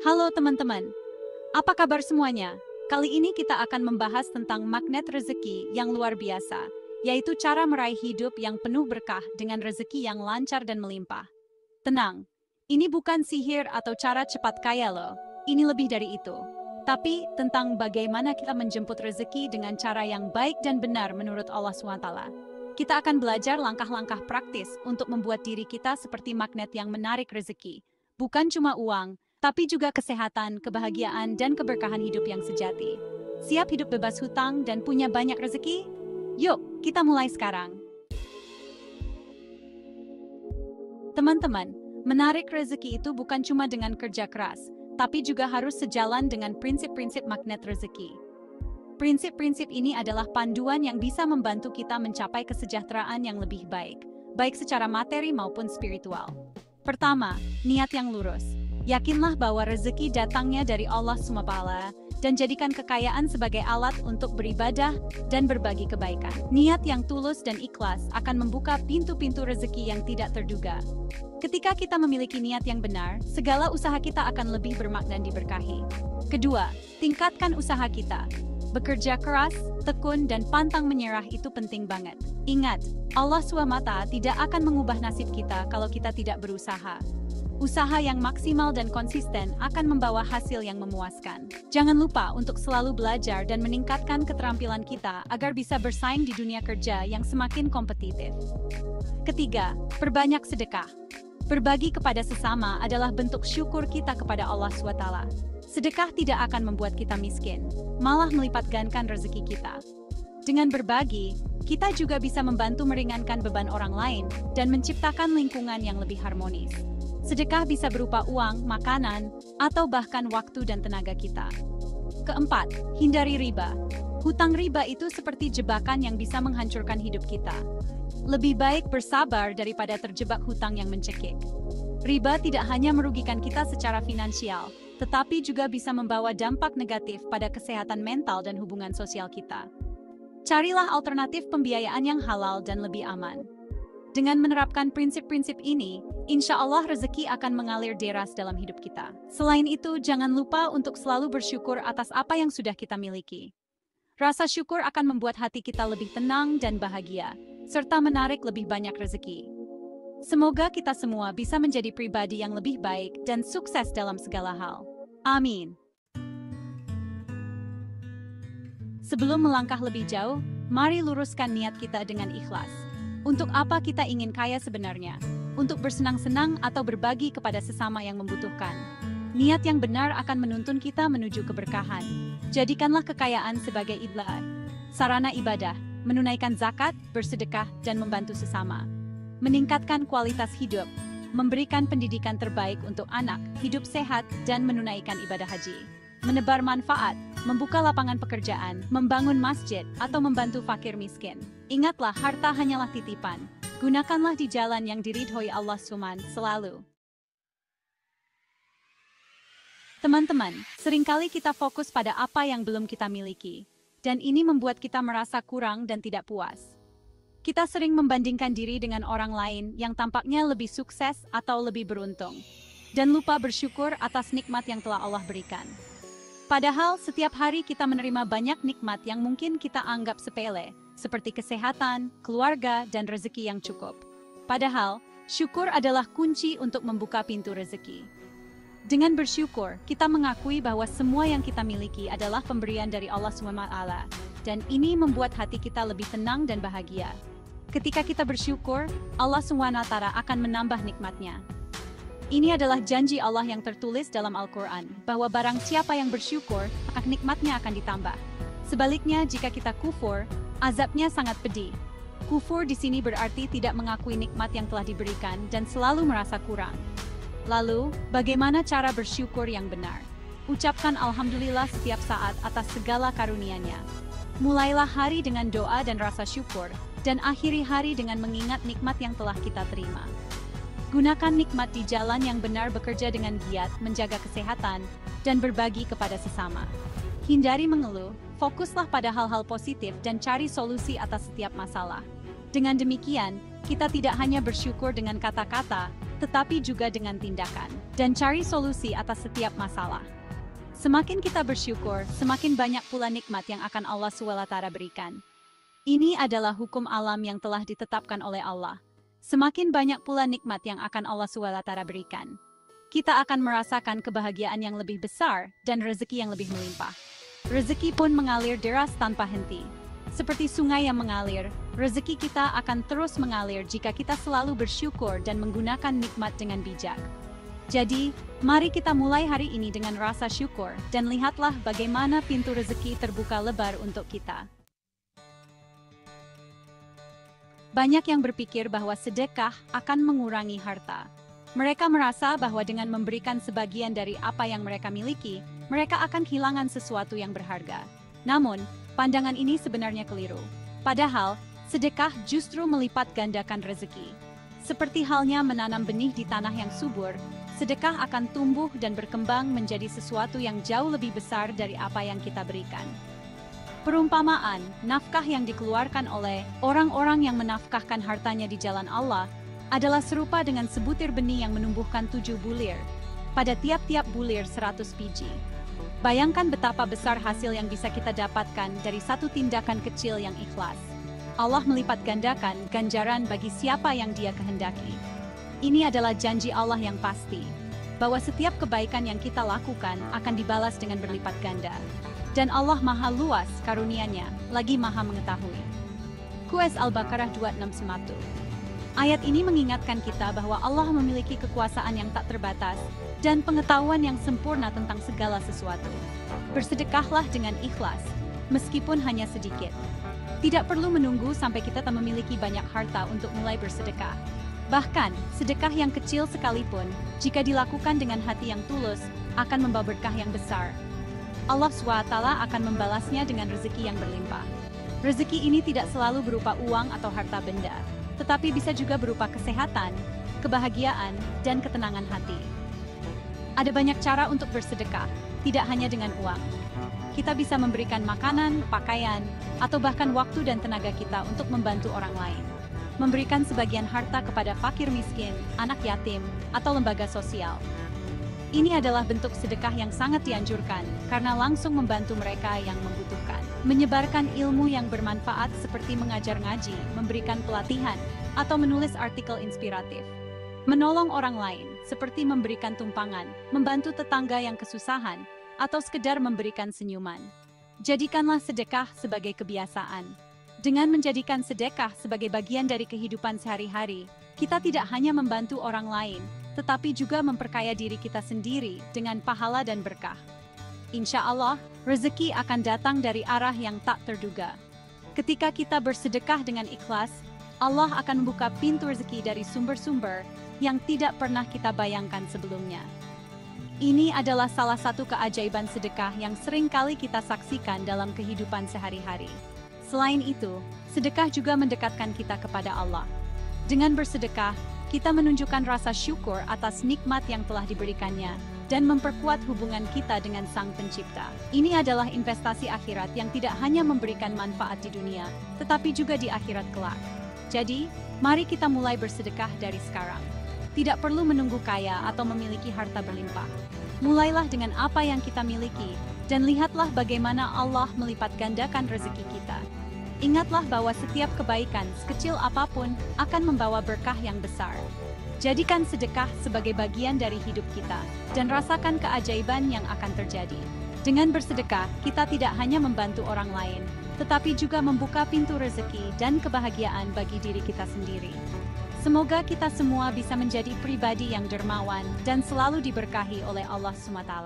Halo teman-teman, apa kabar semuanya? Kali ini kita akan membahas tentang magnet rezeki yang luar biasa, yaitu cara meraih hidup yang penuh berkah dengan rezeki yang lancar dan melimpah. Tenang, ini bukan sihir atau cara cepat kaya loh, ini lebih dari itu. Tapi tentang bagaimana kita menjemput rezeki dengan cara yang baik dan benar menurut Allah SWT. Kita akan belajar langkah-langkah praktis untuk membuat diri kita seperti magnet yang menarik rezeki. Bukan cuma uang, tapi juga kesehatan, kebahagiaan, dan keberkahan hidup yang sejati. Siap hidup bebas hutang dan punya banyak rezeki? Yuk, kita mulai sekarang. Teman-teman, menarik rezeki itu bukan cuma dengan kerja keras, tapi juga harus sejalan dengan prinsip-prinsip magnet rezeki. Prinsip-prinsip ini adalah panduan yang bisa membantu kita mencapai kesejahteraan yang lebih baik, baik secara materi maupun spiritual. Pertama, niat yang lurus. Yakinlah bahwa rezeki datangnya dari Allah SWT dan jadikan kekayaan sebagai alat untuk beribadah dan berbagi kebaikan. Niat yang tulus dan ikhlas akan membuka pintu-pintu rezeki yang tidak terduga. Ketika kita memiliki niat yang benar, segala usaha kita akan lebih bermakna dan diberkahi. Kedua, tingkatkan usaha kita. Bekerja keras, tekun, dan pantang menyerah itu penting banget. Ingat, Allah SWT tidak akan mengubah nasib kita kalau kita tidak berusaha. Usaha yang maksimal dan konsisten akan membawa hasil yang memuaskan. Jangan lupa untuk selalu belajar dan meningkatkan keterampilan kita agar bisa bersaing di dunia kerja yang semakin kompetitif. Ketiga, perbanyak sedekah. Berbagi kepada sesama adalah bentuk syukur kita kepada Allah SWT. Sedekah tidak akan membuat kita miskin, malah melipat gandakan rezeki kita. Dengan berbagi, kita juga bisa membantu meringankan beban orang lain dan menciptakan lingkungan yang lebih harmonis. Sedekah bisa berupa uang, makanan, atau bahkan waktu dan tenaga kita. Keempat, hindari riba. Hutang riba itu seperti jebakan yang bisa menghancurkan hidup kita. Lebih baik bersabar daripada terjebak hutang yang mencekik. Riba tidak hanya merugikan kita secara finansial, tetapi juga bisa membawa dampak negatif pada kesehatan mental dan hubungan sosial kita. Carilah alternatif pembiayaan yang halal dan lebih aman. Dengan menerapkan prinsip-prinsip ini, insya Allah rezeki akan mengalir deras dalam hidup kita. Selain itu, jangan lupa untuk selalu bersyukur atas apa yang sudah kita miliki. Rasa syukur akan membuat hati kita lebih tenang dan bahagia, serta menarik lebih banyak rezeki. Semoga kita semua bisa menjadi pribadi yang lebih baik dan sukses dalam segala hal. Amin. Sebelum melangkah lebih jauh, mari luruskan niat kita dengan ikhlas. Untuk apa kita ingin kaya sebenarnya? Untuk bersenang-senang atau berbagi kepada sesama yang membutuhkan? Niat yang benar akan menuntun kita menuju keberkahan. Jadikanlah kekayaan sebagai sarana ibadah, menunaikan zakat, bersedekah, dan membantu sesama. Meningkatkan kualitas hidup, memberikan pendidikan terbaik untuk anak, hidup sehat, dan menunaikan ibadah haji. Menebar manfaat, membuka lapangan pekerjaan, membangun masjid, atau membantu fakir miskin. Ingatlah, harta hanyalah titipan. Gunakanlah di jalan yang diridhoi Allah SWT selalu. Teman-teman, seringkali kita fokus pada apa yang belum kita miliki, dan ini membuat kita merasa kurang dan tidak puas. Kita sering membandingkan diri dengan orang lain yang tampaknya lebih sukses atau lebih beruntung, dan lupa bersyukur atas nikmat yang telah Allah berikan. Padahal setiap hari kita menerima banyak nikmat yang mungkin kita anggap sepele, seperti kesehatan, keluarga, dan rezeki yang cukup. Padahal, syukur adalah kunci untuk membuka pintu rezeki. Dengan bersyukur, kita mengakui bahwa semua yang kita miliki adalah pemberian dari Allah SWT, dan ini membuat hati kita lebih tenang dan bahagia. Ketika kita bersyukur, Allah SWT akan menambah nikmatnya. Ini adalah janji Allah yang tertulis dalam Al-Quran, bahwa barang siapa yang bersyukur, maka nikmatnya akan ditambah. Sebaliknya, jika kita kufur, azabnya sangat pedih. Kufur di sini berarti tidak mengakui nikmat yang telah diberikan dan selalu merasa kurang. Lalu, bagaimana cara bersyukur yang benar? Ucapkan Alhamdulillah setiap saat atas segala karunia-Nya. Mulailah hari dengan doa dan rasa syukur, dan akhiri hari dengan mengingat nikmat yang telah kita terima. Gunakan nikmat di jalan yang benar, bekerja dengan giat, menjaga kesehatan, dan berbagi kepada sesama. Hindari mengeluh, fokuslah pada hal-hal positif dan cari solusi atas setiap masalah. Dengan demikian, kita tidak hanya bersyukur dengan kata-kata, tetapi juga dengan tindakan, dan cari solusi atas setiap masalah. Semakin kita bersyukur, semakin banyak pula nikmat yang akan Allah SWT berikan. Ini adalah hukum alam yang telah ditetapkan oleh Allah. Semakin banyak pula nikmat yang akan Allah SWT berikan. Kita akan merasakan kebahagiaan yang lebih besar dan rezeki yang lebih melimpah. Rezeki pun mengalir deras tanpa henti. Seperti sungai yang mengalir, rezeki kita akan terus mengalir jika kita selalu bersyukur dan menggunakan nikmat dengan bijak. Jadi, mari kita mulai hari ini dengan rasa syukur dan lihatlah bagaimana pintu rezeki terbuka lebar untuk kita. Banyak yang berpikir bahwa sedekah akan mengurangi harta. Mereka merasa bahwa dengan memberikan sebagian dari apa yang mereka miliki, mereka akan kehilangan sesuatu yang berharga. Namun, pandangan ini sebenarnya keliru. Padahal, sedekah justru melipat gandakan rezeki. Seperti halnya menanam benih di tanah yang subur, sedekah akan tumbuh dan berkembang menjadi sesuatu yang jauh lebih besar dari apa yang kita berikan. Perumpamaan, nafkah yang dikeluarkan oleh orang-orang yang menafkahkan hartanya di jalan Allah adalah serupa dengan sebutir benih yang menumbuhkan 7 bulir. Pada tiap-tiap bulir 100 biji. Bayangkan betapa besar hasil yang bisa kita dapatkan dari satu tindakan kecil yang ikhlas. Allah melipat gandakan ganjaran bagi siapa yang Dia kehendaki. Ini adalah janji Allah yang pasti, bahwa setiap kebaikan yang kita lakukan akan dibalas dengan berlipat ganda. Dan Allah Maha Luas karunia-Nya, lagi Maha mengetahui. QS Al-Baqarah 261. Ayat ini mengingatkan kita bahwa Allah memiliki kekuasaan yang tak terbatas dan pengetahuan yang sempurna tentang segala sesuatu. Bersedekahlah dengan ikhlas, meskipun hanya sedikit. Tidak perlu menunggu sampai kita tak memiliki banyak harta untuk mulai bersedekah. Bahkan, sedekah yang kecil sekalipun, jika dilakukan dengan hati yang tulus, akan membawa berkah yang besar. Allah SWT akan membalasnya dengan rezeki yang berlimpah. Rezeki ini tidak selalu berupa uang atau harta benda, tetapi bisa juga berupa kesehatan, kebahagiaan, dan ketenangan hati. Ada banyak cara untuk bersedekah, tidak hanya dengan uang. Kita bisa memberikan makanan, pakaian, atau bahkan waktu dan tenaga kita untuk membantu orang lain. Memberikan sebagian harta kepada fakir miskin, anak yatim, atau lembaga sosial. Ini adalah bentuk sedekah yang sangat dianjurkan, karena langsung membantu mereka yang membutuhkan. Menyebarkan ilmu yang bermanfaat seperti mengajar ngaji, memberikan pelatihan, atau menulis artikel inspiratif. Menolong orang lain, seperti memberikan tumpangan, membantu tetangga yang kesusahan, atau sekedar memberikan senyuman. Jadikanlah sedekah sebagai kebiasaan. Dengan menjadikan sedekah sebagai bagian dari kehidupan sehari-hari, kita tidak hanya membantu orang lain, tetapi juga memperkaya diri kita sendiri dengan pahala dan berkah. Insya Allah, rezeki akan datang dari arah yang tak terduga. Ketika kita bersedekah dengan ikhlas, Allah akan membuka pintu rezeki dari sumber-sumber yang tidak pernah kita bayangkan sebelumnya. Ini adalah salah satu keajaiban sedekah yang sering kali kita saksikan dalam kehidupan sehari-hari. Selain itu, sedekah juga mendekatkan kita kepada Allah. Dengan bersedekah, kita menunjukkan rasa syukur atas nikmat yang telah diberikannya dan memperkuat hubungan kita dengan Sang Pencipta. Ini adalah investasi akhirat yang tidak hanya memberikan manfaat di dunia, tetapi juga di akhirat kelak. Jadi, mari kita mulai bersedekah dari sekarang. Tidak perlu menunggu kaya atau memiliki harta berlimpah. Mulailah dengan apa yang kita miliki, dan lihatlah bagaimana Allah melipat gandakan rezeki kita. Ingatlah bahwa setiap kebaikan, sekecil apapun, akan membawa berkah yang besar. Jadikan sedekah sebagai bagian dari hidup kita, dan rasakan keajaiban yang akan terjadi. Dengan bersedekah, kita tidak hanya membantu orang lain, tetapi juga membuka pintu rezeki dan kebahagiaan bagi diri kita sendiri. Semoga kita semua bisa menjadi pribadi yang dermawan dan selalu diberkahi oleh Allah SWT.